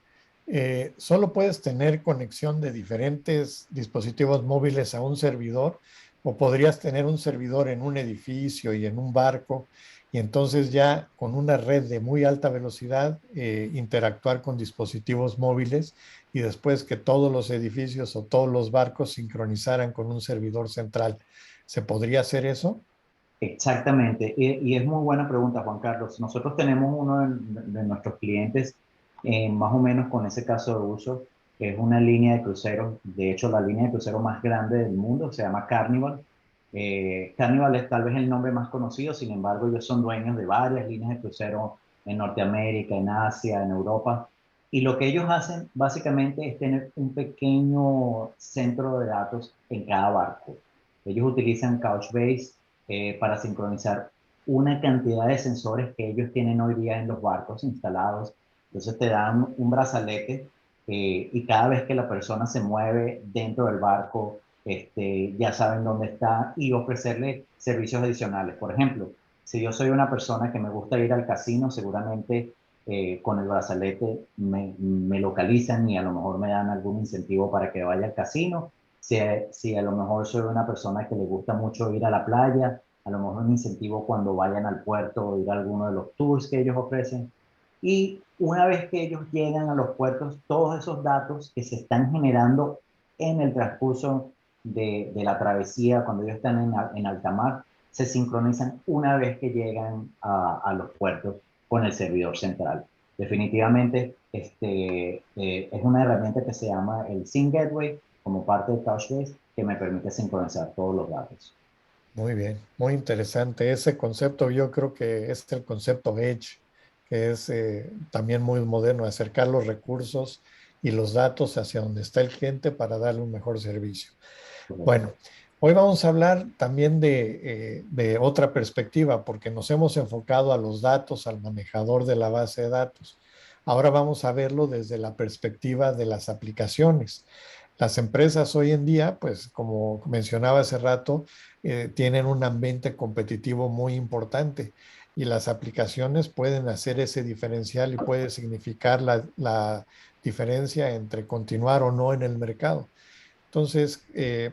¿solo puedes tener conexión de diferentes dispositivos móviles a un servidor? ¿O podrías tener un servidor en un edificio y en un barco y entonces ya con una red de muy alta velocidad interactuar con dispositivos móviles y después que todos los edificios o todos los barcos sincronizaran con un servidor central? ¿Se podría hacer eso? Exactamente, y es muy buena pregunta, Juan Carlos. Nosotros tenemos uno de nuestros clientes, más o menos con ese caso de uso, que es una línea de cruceros. De hecho, la línea de crucero más grande del mundo se llama Carnival. Carnival es tal vez el nombre más conocido, sin embargo, ellos son dueños de varias líneas de crucero en Norteamérica, en Asia, en Europa. Y lo que ellos hacen básicamente es tener un pequeño centro de datos en cada barco. Ellos utilizan Couchbase para sincronizar una cantidad de sensores que ellos tienen hoy día en los barcos instalados. Entonces te dan un brazalete y cada vez que la persona se mueve dentro del barco, ya saben dónde está y ofrecerle servicios adicionales. Por ejemplo, si yo soy una persona que me gusta ir al casino, seguramente con el brazalete me localizan y a lo mejor me dan algún incentivo para que vaya al casino. Si a lo mejor soy una persona que le gusta mucho ir a la playa, a lo mejor un incentivo cuando vayan al puerto o ir a alguno de los tours que ellos ofrecen. Y una vez que ellos llegan a los puertos, todos esos datos que se están generando en el transcurso de la travesía, cuando ellos están en alta mar, se sincronizan una vez que llegan a los puertos con el servidor central. Definitivamente, es una herramienta que se llama el Sync Gateway como parte de Couchbase que me permite sincronizar todos los datos. Muy bien, muy interesante. Ese concepto yo creo que es el concepto Edge, que es también muy moderno, acercar los recursos y los datos hacia donde está el cliente para darle un mejor servicio. Bueno, hoy vamos a hablar también de otra perspectiva, porque nos hemos enfocado a los datos, al manejador de la base de datos. Ahora vamos a verlo desde la perspectiva de las aplicaciones. Las empresas hoy en día, pues como mencionaba hace rato, tienen un ambiente competitivo muy importante y las aplicaciones pueden hacer ese diferencial y puede significar la diferencia entre continuar o no en el mercado. Entonces,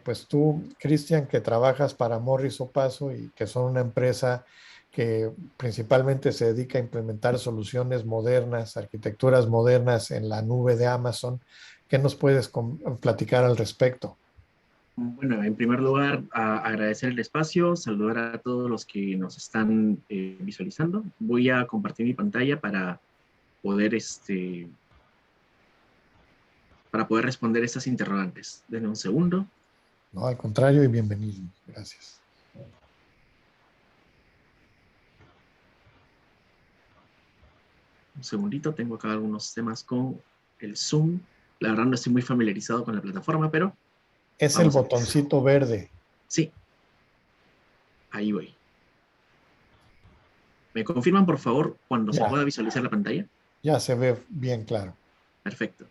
pues tú, Cristian, que trabajas para Morris Opaso y que son una empresa que principalmente se dedica a implementar soluciones modernas, arquitecturas modernas en la nube de Amazon, ¿qué nos puedes platicar al respecto? Bueno, en primer lugar, agradecer el espacio, saludar a todos los que nos están visualizando. Voy a compartir mi pantalla poder, para poder responder estas interrogantes. Denme un segundo. No, al contrario y bienvenido. Gracias. Un segundito, tengo acá algunos temas con el Zoom. La verdad no estoy muy familiarizado con la plataforma, pero Es el vamos a ver. botoncito verde. Sí, ahí voy. ¿Me confirman, por favor, cuando se Ya, pueda visualizar la pantalla? ya se ve bien claro. Perfecto.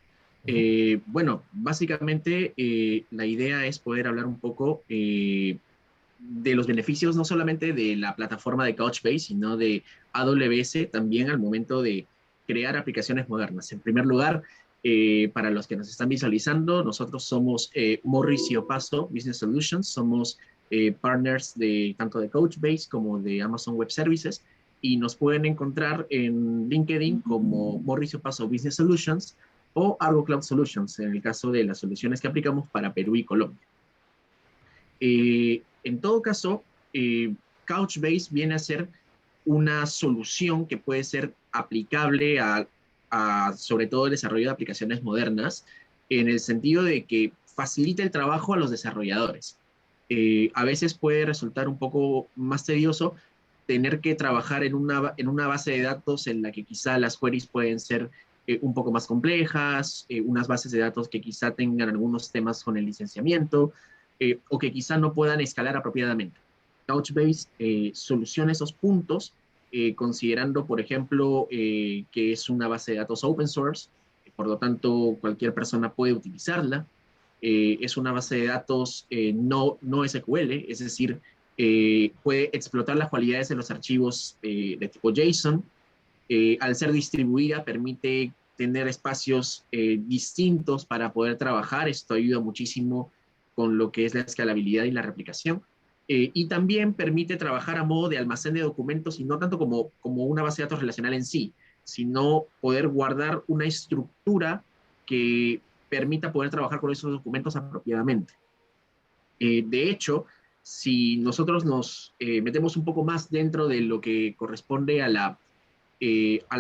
Ujú. Bueno, básicamente la idea es poder hablar un poco de los beneficios no solamente de la plataforma de Couchbase, sino de AWS también al momento de crear aplicaciones modernas. En primer lugar, para los que nos están visualizando, nosotros somos Morris y Opaso Business Solutions, somos partners de tanto de Couchbase como de Amazon Web Services, y nos pueden encontrar en LinkedIn como Morris y Opaso Business Solutions o Argo Cloud Solutions, en el caso de las soluciones que aplicamos para Perú y Colombia. En todo caso, Couchbase viene a ser una solución que puede ser aplicable sobre todo el desarrollo de aplicaciones modernas, en el sentido de que facilita el trabajo a los desarrolladores. A veces puede resultar un poco más tedioso tener que trabajar en una base de datos en la que quizá las queries pueden ser un poco más complejas, unas bases de datos que quizá tengan algunos temas con el licenciamiento, o que quizá no puedan escalar apropiadamente. Couchbase soluciona esos puntos, considerando, por ejemplo, que es una base de datos open source, por lo tanto cualquier persona puede utilizarla. Es una base de datos no SQL, es decir, puede explotar las cualidades de los archivos de tipo JSON. Al ser distribuida, permite tener espacios distintos para poder trabajar. Esto ayuda muchísimo con lo que es la escalabilidad y la replicación. Y también permite trabajar a modo de almacén de documentos y no tanto como una base de datos relacional en sí, sino poder guardar una estructura que permita poder trabajar con esos documentos apropiadamente. De hecho, si nosotros nos metemos un poco más dentro de lo que corresponde a la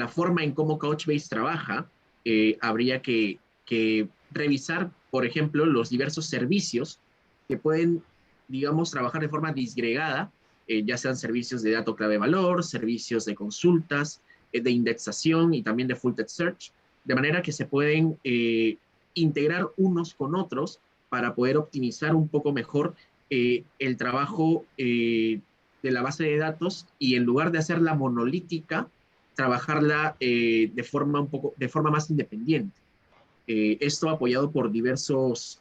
forma en cómo Couchbase trabaja, habría que revisar, por ejemplo, los diversos servicios que pueden, digamos, trabajar de forma disgregada, ya sean servicios de dato clave valor, servicios de consultas, de indexación y también de full text search, de manera que se pueden integrar unos con otros para poder optimizar un poco mejor el trabajo de la base de datos y en lugar de hacerla monolítica, trabajarla de forma más independiente. Esto apoyado por diversas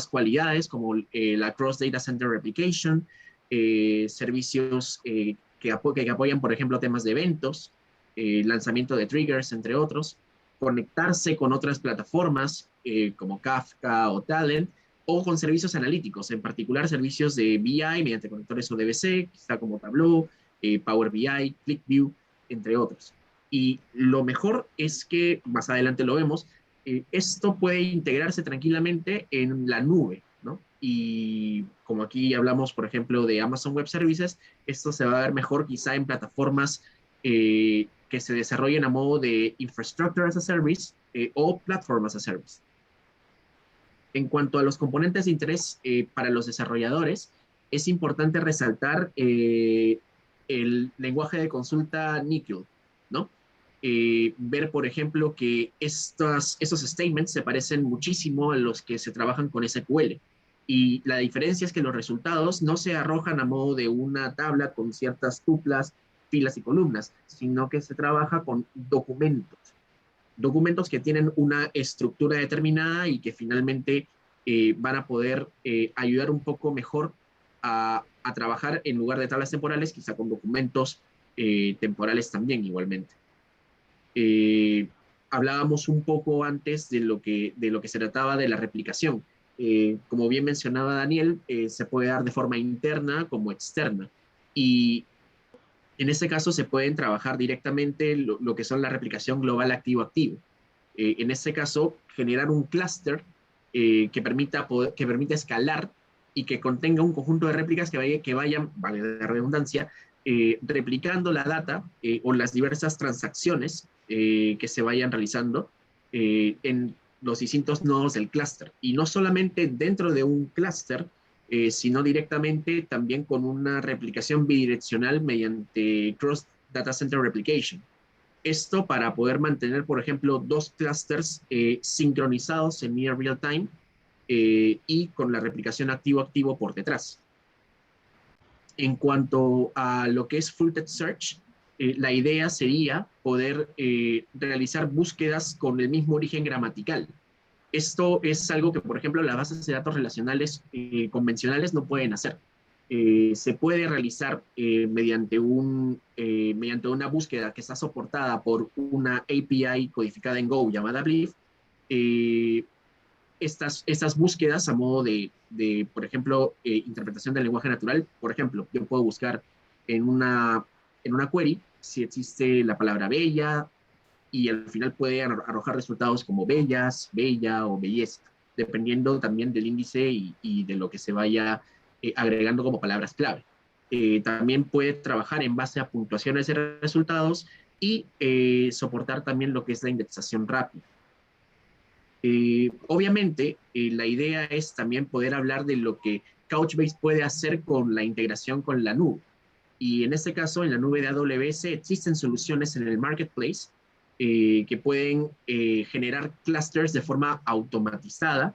cualidades como la Cross Data Center Replication, servicios que apoyan, por ejemplo, temas de eventos, lanzamiento de triggers, entre otros, conectarse con otras plataformas como Kafka o Talent, o con servicios analíticos, en particular servicios de BI mediante conectores ODBC, quizá como Tableau, Power BI, ClickView, entre otros. Y lo mejor es que, más adelante lo vemos, esto puede integrarse tranquilamente en la nube, ¿no? Y como aquí hablamos, por ejemplo, de Amazon Web Services, esto se va a ver mejor quizá en plataformas que se desarrollen a modo de Infrastructure as a Service o Platform as a Service. En cuanto a los componentes de interés para los desarrolladores, es importante resaltar el lenguaje de consulta Nickel, ¿no? Ver, por ejemplo, que esos statements se parecen muchísimo a los que se trabajan con SQL. Y la diferencia es que los resultados no se arrojan a modo de una tabla con ciertas tuplas, filas y columnas, sino que se trabaja con documentos. Documentos que tienen una estructura determinada y que finalmente van a poder ayudar un poco mejor a trabajar en lugar de tablas temporales, quizá con documentos temporales también igualmente. Hablábamos un poco antes de lo que se trataba de la replicación. Como bien mencionaba Daniel, se puede dar de forma interna como externa. Y en este caso se pueden trabajar directamente lo que son la replicación global activo-activo. En este caso, generar un clúster que permita escalar y que contenga un conjunto de réplicas que vayan, vale la redundancia, replicando la data o las diversas transacciones que se vayan realizando en los distintos nodos del clúster. Y no solamente dentro de un clúster, sino directamente también con una replicación bidireccional mediante Cross Data Center Replication. Esto para poder mantener, por ejemplo, dos clusters sincronizados en near real time y con la replicación activo-activo por detrás. En cuanto a lo que es full text search, la idea sería poder realizar búsquedas con el mismo origen gramatical. Esto es algo que, por ejemplo, las bases de datos relacionales convencionales no pueden hacer. Se puede realizar mediante una búsqueda que está soportada por una API codificada en Go llamada Blyth. Estas búsquedas a modo de por ejemplo, interpretación del lenguaje natural. Por ejemplo, yo puedo buscar en una query si existe la palabra bella, y al final puede arrojar resultados como bellas, bella o belleza, dependiendo también del índice y de lo que se vaya agregando como palabras clave. También puede trabajar en base a puntuaciones de resultados y soportar también lo que es la indexación rápida. Obviamente, la idea es también poder hablar de lo que Couchbase puede hacer con la integración con la nube. Y en este caso, en la nube de AWS existen soluciones en el marketplace que pueden generar clusters de forma automatizada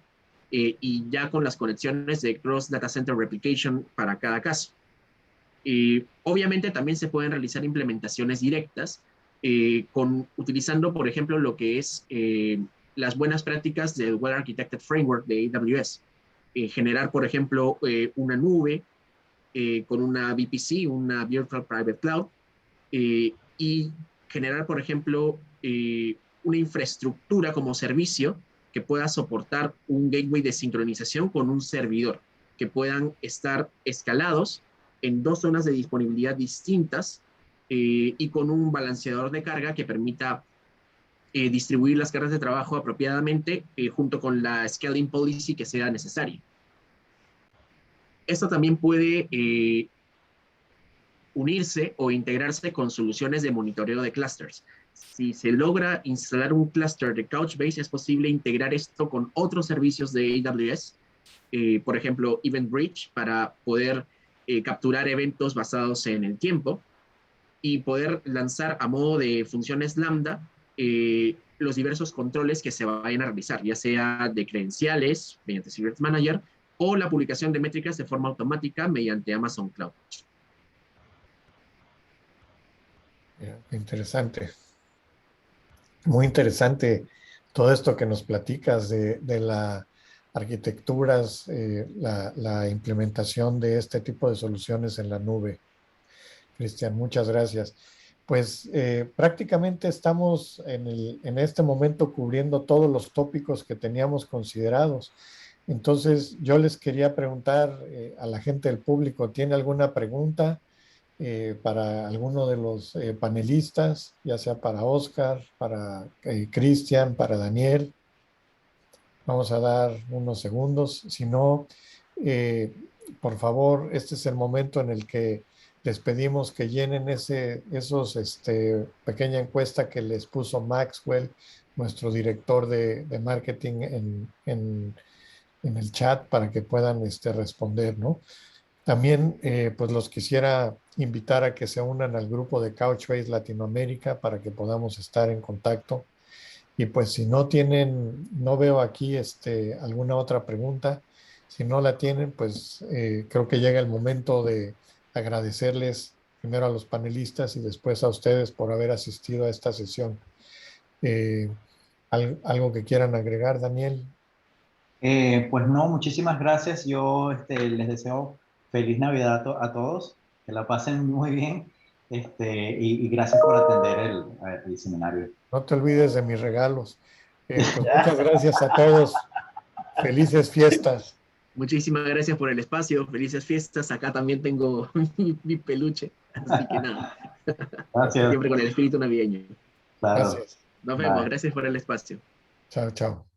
y ya con las conexiones de Cross Data Center Replication para cada caso. Obviamente también se pueden realizar implementaciones directas utilizando, por ejemplo, lo que es las buenas prácticas del Well Architected Framework de AWS. Generar, por ejemplo, una nube con una VPC, una Virtual Private Cloud, y generar, por ejemplo, una infraestructura como servicio que pueda soportar un gateway de sincronización con un servidor, que puedan estar escalados en dos zonas de disponibilidad distintas y con un balanceador de carga que permita distribuir las cargas de trabajo apropiadamente junto con la scaling policy que sea necesaria. Esto también puede unirse o integrarse con soluciones de monitoreo de clusters. Si se logra instalar un cluster de Couchbase, es posible integrar esto con otros servicios de AWS, por ejemplo, EventBridge, para poder capturar eventos basados en el tiempo y poder lanzar a modo de funciones lambda los diversos controles que se vayan a realizar, ya sea de credenciales mediante Secret Manager o la publicación de métricas de forma automática mediante Amazon Cloud. Interesante. Muy interesante todo esto que nos platicas de las arquitecturas, la implementación de este tipo de soluciones en la nube. Cristian, muchas gracias. Pues prácticamente estamos en este momento cubriendo todos los tópicos que teníamos considerados. Entonces, yo les quería preguntar a la gente del público, ¿tiene alguna pregunta para alguno de los panelistas, ya sea para Oscar, para Cristian, para Daniel? Vamos a dar unos segundos. Si no, por favor, este es el momento en el que les pedimos que llenen pequeña encuesta que les puso Maxwell, nuestro director de marketing en el chat para que puedan responder, ¿no? También, pues los quisiera invitar a que se unan al grupo de Couchbase Latinoamérica para que podamos estar en contacto. Y pues si no tienen, no veo aquí alguna otra pregunta. Si no la tienen, pues creo que llega el momento de agradecerles primero a los panelistas y después a ustedes por haber asistido a esta sesión. ¿Algo que quieran agregar, Daniel? Pues no, muchísimas gracias. Yo les deseo feliz Navidad a todos, que la pasen muy bien, y gracias por atender el seminario. No te olvides de mis regalos. Pues muchas gracias a todos. Felices fiestas. Muchísimas gracias por el espacio. Felices fiestas. Acá también tengo mi peluche. Así que nada. Gracias. Siempre con el espíritu navideño. Claro. Gracias. Nos vemos. Bye. Gracias por el espacio. Chao, chao.